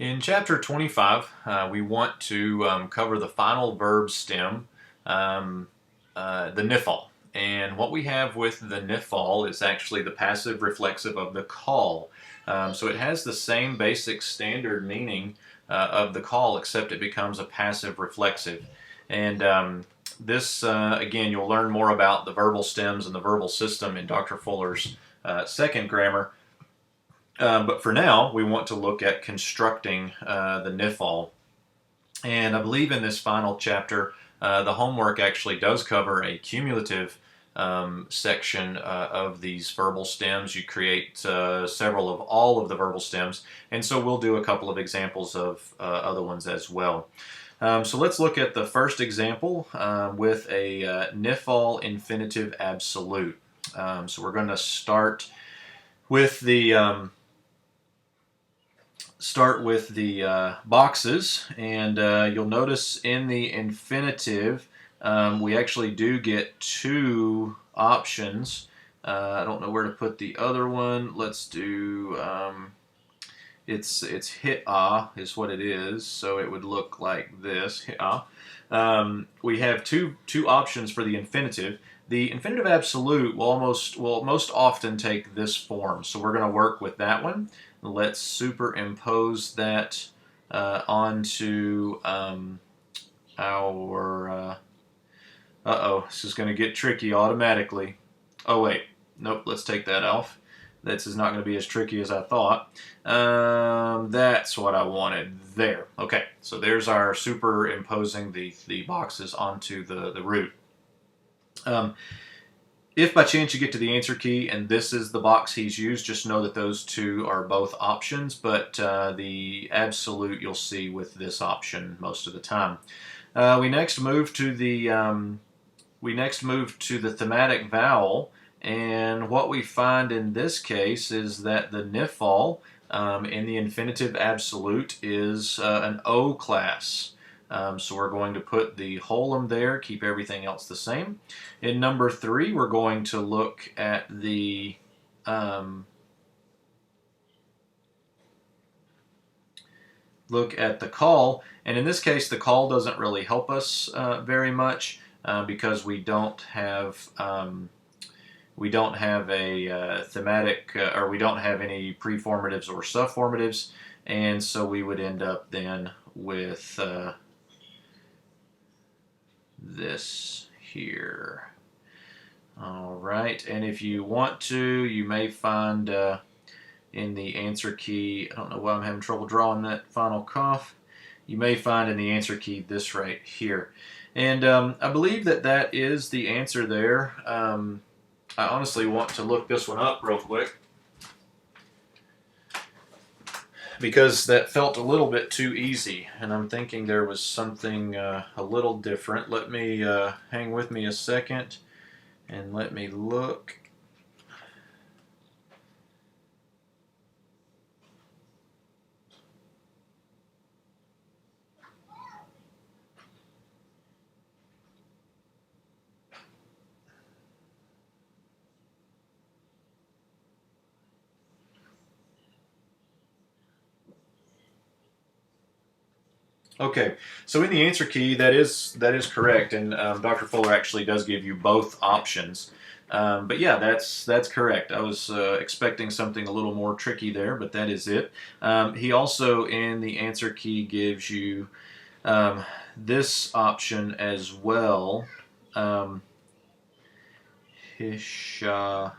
In chapter 25, we want to cover the final verb stem, um, the nifal. And what we have with the nifal is actually the passive reflexive of the call. So it has the same basic standard meaning of the call, except it becomes a passive reflexive. And this, again, you'll learn more about the verbal stems and the verbal system in Dr. Fuller's second grammar. But for now, we want to look at constructing the nifal. And I believe in this final chapter, the homework actually does cover a cumulative section of these verbal stems. You create several of all of the verbal stems, and so we'll do a couple of examples of other ones as well. So let's look at the first example with a nifal infinitive absolute. So we're going to start with the boxes, and you'll notice in the infinitive we actually do get two options. I don't know where to put the other one. Let's do it's hit-ah is what it is, so it would look like this, hit-ah. We have two options for the infinitive. The infinitive absolute will most often take this form, so we're going to work with that one. Let's superimpose that onto our this is going to get tricky automatically. Oh wait, nope, let's take that off. This is not going to be as tricky as I thought. That's what I wanted there. Okay, so there's our superimposing the boxes onto the root. If by chance you get to the answer key and this is the box he's used, just know that those two are both options, but the absolute you'll see with this option most of the time. We next move to the thematic vowel, and what we find in this case is that the nifal in the infinitive absolute is an O class. So we're going to put the holum there, keep everything else the same. In number 3, we're going to look at the call, and in this case the call doesn't really help us very much because we don't have a thematic or we don't have any preformatives or subformatives, and so we would end up then with this here. All right, and if you want to, you may find in the answer key, I don't know why I'm having trouble drawing that final cough, you may find in the answer key this right here. And I believe that is the answer there. I honestly want to look this one up real quick, because that felt a little bit too easy, and I'm thinking there was something a little different. Let me hang with me a second, and let me look. Okay, so in the answer key, that is correct, and Dr. Fuller actually does give you both options. But yeah, that's correct. I was expecting something a little more tricky there, but that is it. He also, in the answer key, gives you this option as well. Hisha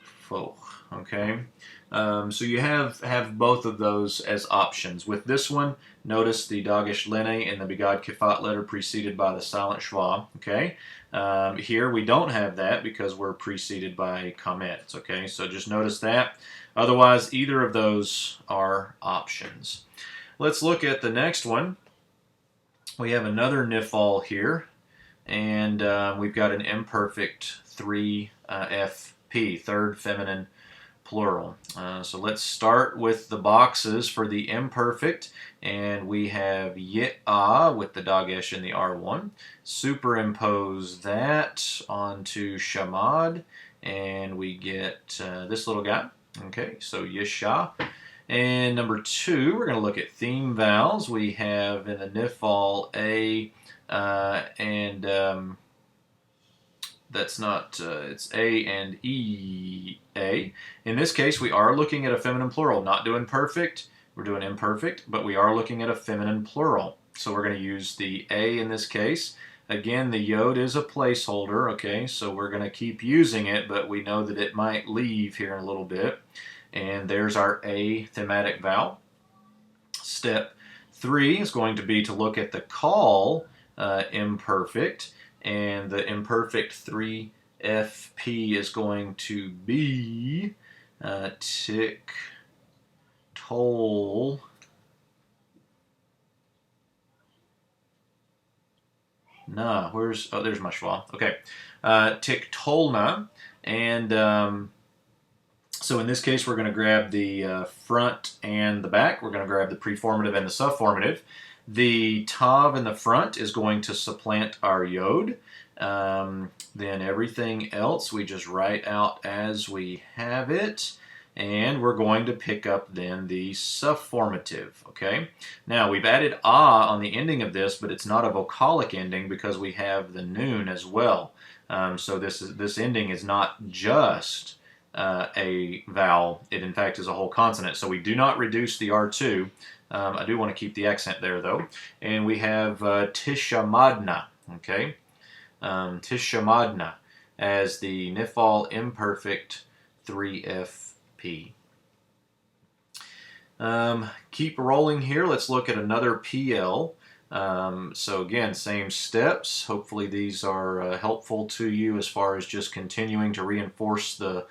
Foch. Okay. So you have both of those as options. With this one, notice the Dagesh Lene and the Begad Kifat letter preceded by the silent schwa. Okay. Here we don't have that because we're preceded by komets. Okay. So just notice that. Otherwise, either of those are options. Let's look at the next one. We have another nifal here, and we've got an imperfect 3FP, third feminine plural. So let's start with the boxes for the imperfect, and we have yit-ah with the dagesh in the R1. Superimpose that onto shamad, and we get this little guy. Okay, so yisha. And number 2, we're going to look at theme vowels. We have in the NIFAL A and that's not, it's A and E, A. In this case, we are looking at a feminine plural, not doing perfect. We're doing imperfect, but we are looking at a feminine plural. So we're going to use the A in this case. Again, the yod is a placeholder, okay, so we're going to keep using it, but we know that it might leave here in a little bit. And there's our A thematic vowel. Step 3 is going to be to look at the call imperfect, and the imperfect 3FP is going to be tick, toll, nah, where's, oh, there's my schwa. Okay, tiktolna, and so in this case we're going to grab the front and the back. We're going to grab the preformative and the subformative. The tav in the front is going to supplant our yod. Then everything else we just write out as we have it. And we're going to pick up then the subformative, okay? Now, we've added on the ending of this, but it's not a vocalic ending because we have the noon as well. So this ending is not just a vowel. It, in fact, is a whole consonant. So we do not reduce the R2. I do want to keep the accent there, though. And we have tishamadna, okay? Tishamadna as the NIFAL imperfect 3FP. Keep rolling here. Let's look at another PL. So again, same steps. Hopefully these are helpful to you as far as just continuing to reinforce the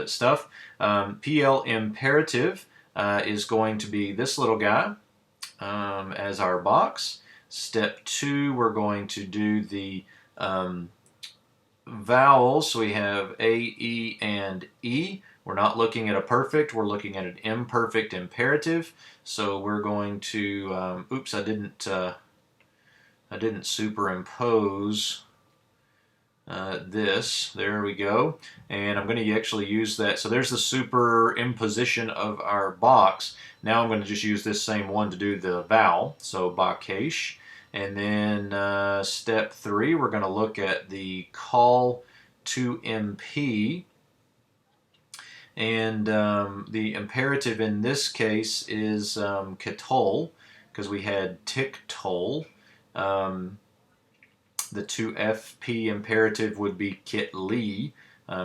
stuff. PL imperative is going to be this little guy as our box. Step 2, we're going to do the vowels. So we have A, E, and E. We're not looking at a perfect, we're looking at an imperfect imperative. So we're going to, oops, I didn't superimpose this. There we go. And I'm going to actually use that. So there's the superimposition of our box. Now I'm going to just use this same one to do the vowel. So bakesh. And then step 3, we're going to look at the call to MP. And the imperative in this case is ketol, because we had tiktol. The 2FP imperative would be kitli.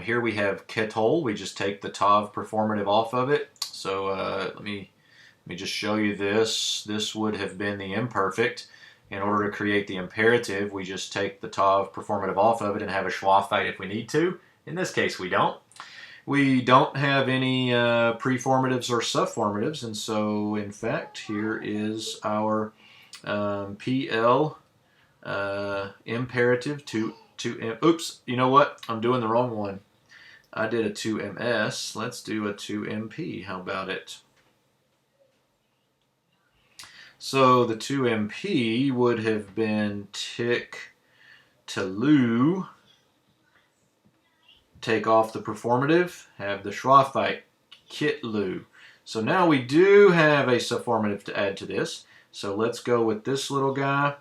Here we have ketol. We just take the tav performative off of it. So let me just show you this. This would have been the imperfect. In order to create the imperative, we just take the tav performative off of it and have a schwa fight if we need to. In this case, we don't. We don't have any preformatives or subformatives, and so in fact, here is our PL imperative to oops, you know what? I'm doing the wrong one. I did a 2MS. Let's do a 2MP. How about it? So the 2MP would have been tick to lu. Take off the performative, have the schwa fight, kitlu. So now we do have a subformative to add to this. So let's go with this little guy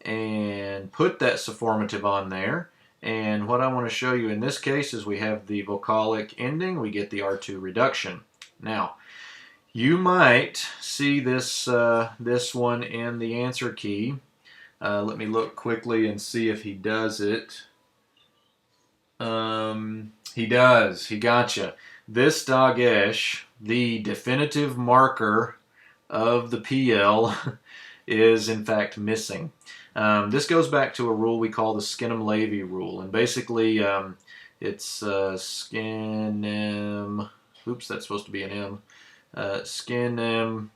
and put that subformative on there. And what I want to show you in this case is we have the vocalic ending, we get the R2 reduction. Now, you might see this, this one in the answer key. Let me look quickly and see if he does it. He does. He gotcha. This dagesh, the definitive marker of the PL, is in fact missing. This goes back to a rule we call the Skinnem-Levy rule, and basically it's Skinnem. Oops, that's supposed to be an M. Skinnem-Levy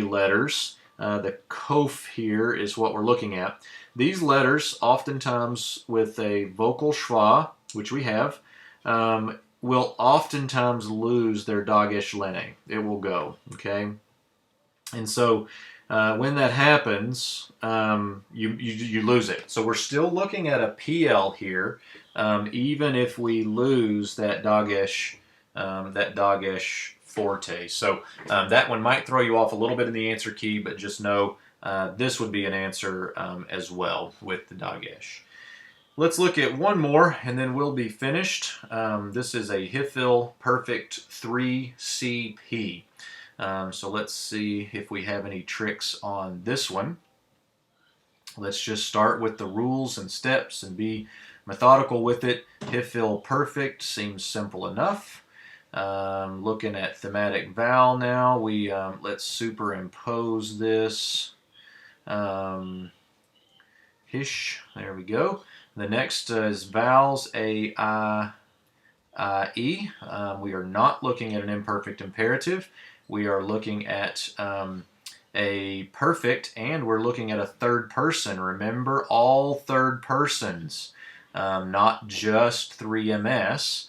letters. The kof here is what we're looking at. These letters, oftentimes with a vocal schwa, which we have, will oftentimes lose their dagesh lene. It will go, okay? And so when that happens, you lose it. So we're still looking at a PL here, even if we lose that dagesh forte. So that one might throw you off a little bit in the answer key, but just know this would be an answer as well with the Dagesh. Let's look at one more and then we'll be finished. This is a Hifil Perfect 3CP. So let's see if we have any tricks on this one. Let's just start with the rules and steps and be methodical with it. Hifil Perfect seems simple enough. Looking at thematic vowel now, let's superimpose this. Hish, there we go. The next is vowels, A, I, E. We are not looking at an imperfect imperative. We are looking at a perfect, and we're looking at a third person. Remember, all third persons, not just 3MS.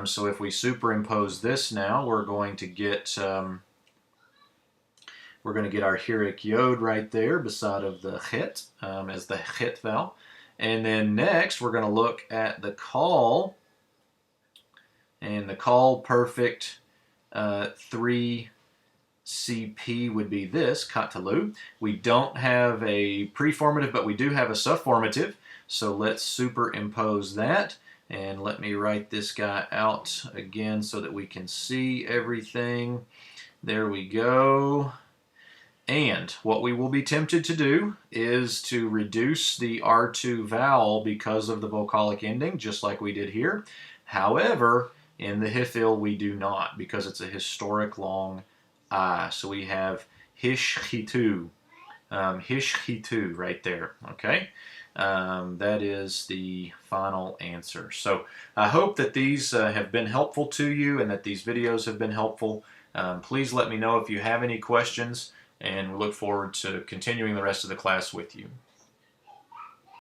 So if we superimpose this now, we're going to get our Hirik Yod right there beside of the Chet as the Chet vowel. And then next, we're going to look at the call, and the call perfect 3CP would be this, Katalu. We don't have a preformative, but we do have a sufformative, so let's superimpose that. And let me write this guy out again so that we can see everything. There we go. And what we will be tempted to do is to reduce the R2 vowel because of the vocalic ending, just like we did here. However, in the Hifil we do not, because it's a historic long I. So we have Hishchitu, Hishchitu right there, okay? That is the final answer. So I hope that these have been helpful to you and that these videos have been helpful. Please let me know if you have any questions, and we look forward to continuing the rest of the class with you.